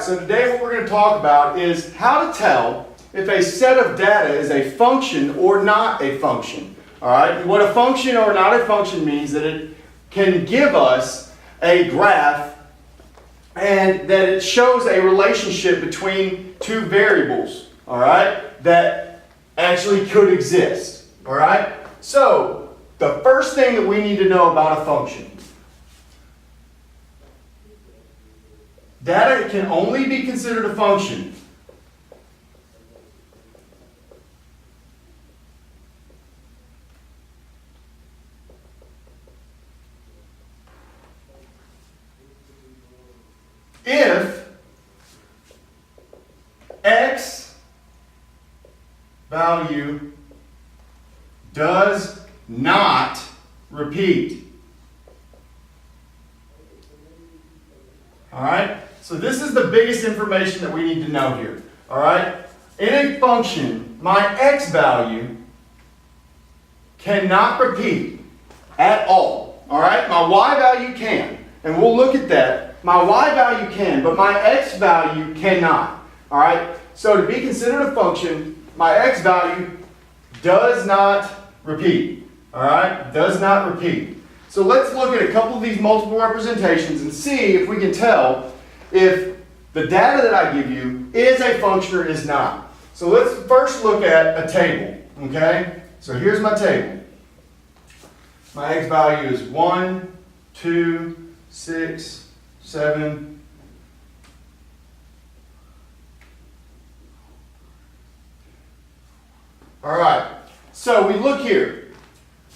so today what we're going to talk about is how to tell if a set of data is a function or not a function. All right, what a function or not a function means that it can give us a graph and that it shows a relationship between two variables, all right, that actually could exist. All right, so the first thing that we need to know about a function: data can only be considered a function if x value does not repeat. All right? So this is the biggest information that we need to know here. All right? In a function, my x value cannot repeat at all. All right? My y value can. And we'll look at that. My y value can, but my x value cannot. All right? So to be considered a function, my x value does not repeat. All right? Does not repeat. So let's look at a couple of these multiple representations and see if we can tell if the data that I give you is a function or is not. So let's first look at a table. Okay? So here's my table. My x value is 1, 2, 6, 7. All right. So we look here.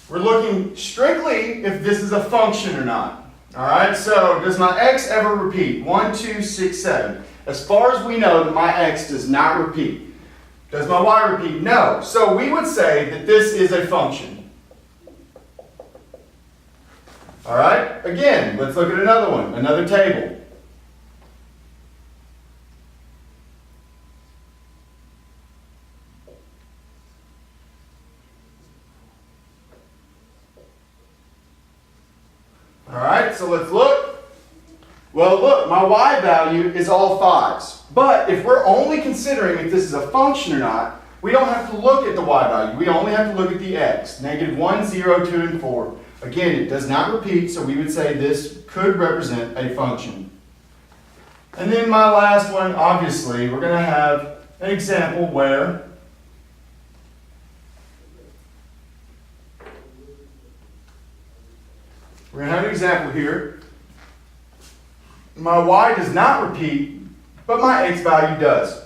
We're looking strictly if this is a function or not. All right. So does my x ever repeat? 1, 2, 6, 7. As far as we know, that my x does not repeat. Does my y repeat? No. So we would say that this is a function. All right. Again, let's look at another one, another table. All right, so let's look. Well, look, my y value is all 5s. But if we're only considering if this is a function or not, we don't have to look at the y value. We only have to look at the x. -1, 0, 2, and 4. Again, it does not repeat, so we would say this could represent a function. And then my last one, obviously, we're going to have an example where we're going to have an example here. My y does not repeat, but my x value does.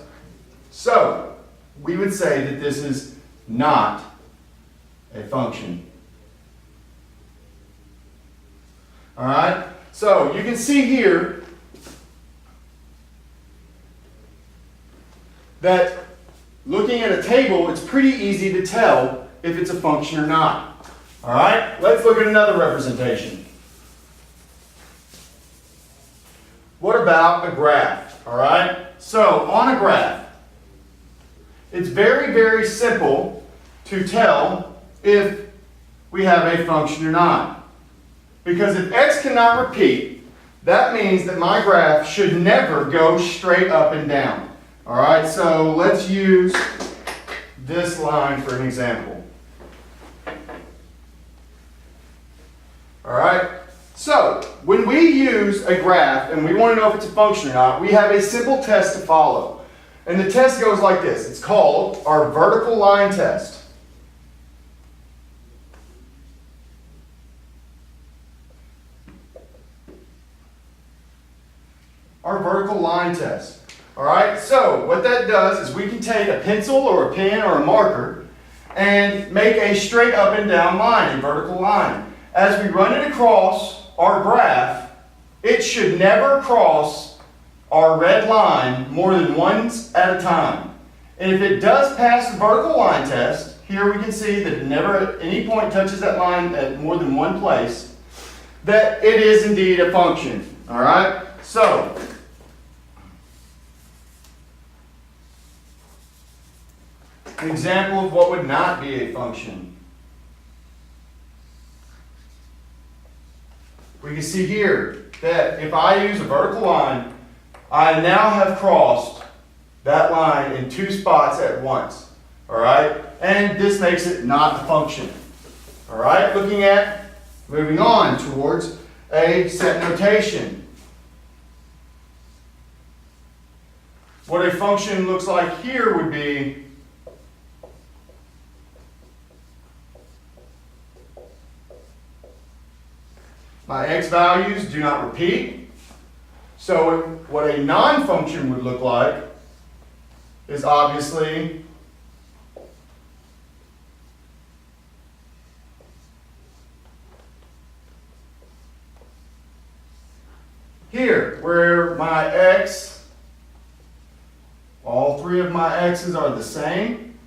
So, we would say that this is not a function. All right? So, you can see here that looking at a table, it's pretty easy to tell if it's a function or not. All right? Let's look at another representation. What about a graph? All right? So, on a graph, it's very, very simple to tell if we have a function or not. Because if x cannot repeat, that means that my graph should never go straight up and down. All right? So, let's use this line for an example. All right? So, when we use a graph and we want to know if it's a function or not, we have a simple test to follow. And the test goes like this. It's called our vertical line test. Our vertical line test. All right? So, what that does is we can take a pencil or a pen or a marker and make a straight up and down line, a vertical line. As we run it across our graph, it should never cross our red line more than once at a time. And if it does pass the vertical line test, here we can see that it never at any point touches that line at more than one place, that it is indeed a function. All right? So, an example of what would not be a function. We can see here that if I use a vertical line, I now have crossed that line in 2 spots at once. All right? And this makes it not a function. All right? Moving on towards a set notation. What a function looks like here would be my x values do not repeat. So what a non-function would look like is obviously here, where my x, all 3 of my x's are the same.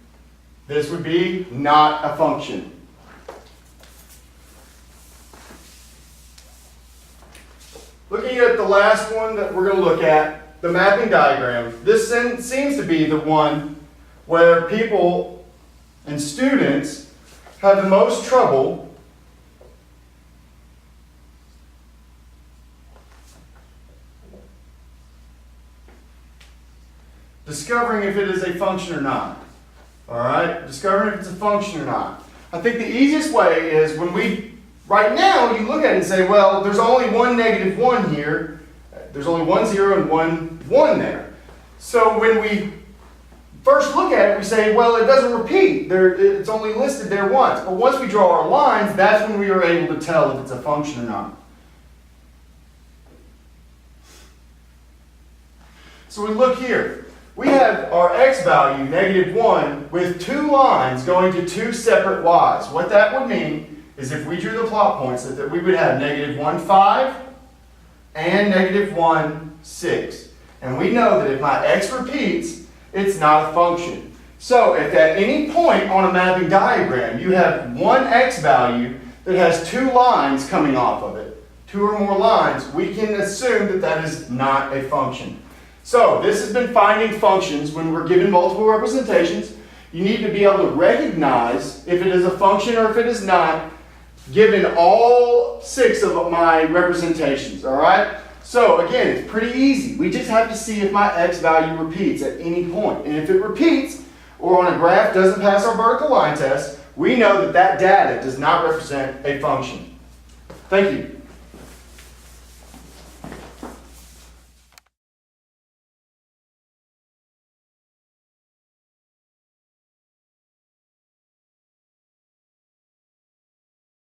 This would be not a function. Looking at the last one that we're going to look at, the mapping diagram. This seems to be the one where people and students have the most trouble discovering if it is a function or not. All right? Discovering if it's a function or not. I think the easiest way is right now, you look at it and say, well, there's only one -1 here. There's only 1 0 and 1 1 there. So when we first look at it, we say, well, it doesn't repeat. It's only listed there once. But once we draw our lines, that's when we are able to tell if it's a function or not. So we look here. We have our x value, -1, with 2 lines going to 2 separate y's. What that would mean is if we drew the plot points, that we would have -1 5 and -1 6. And we know that if my x repeats, it's not a function. So if at any point on a mapping diagram you have one x value that has 2 lines coming off of it, 2 or more lines, we can assume that that is not a function. So this has been finding functions when we're given multiple representations. You need to be able to recognize if it is a function or if it is not, given all 6 of my representations, all right? So again, it's pretty easy. We just have to see if my x value repeats at any point. And if it repeats, or on a graph doesn't pass our vertical line test, we know that that data does not represent a function. Thank you.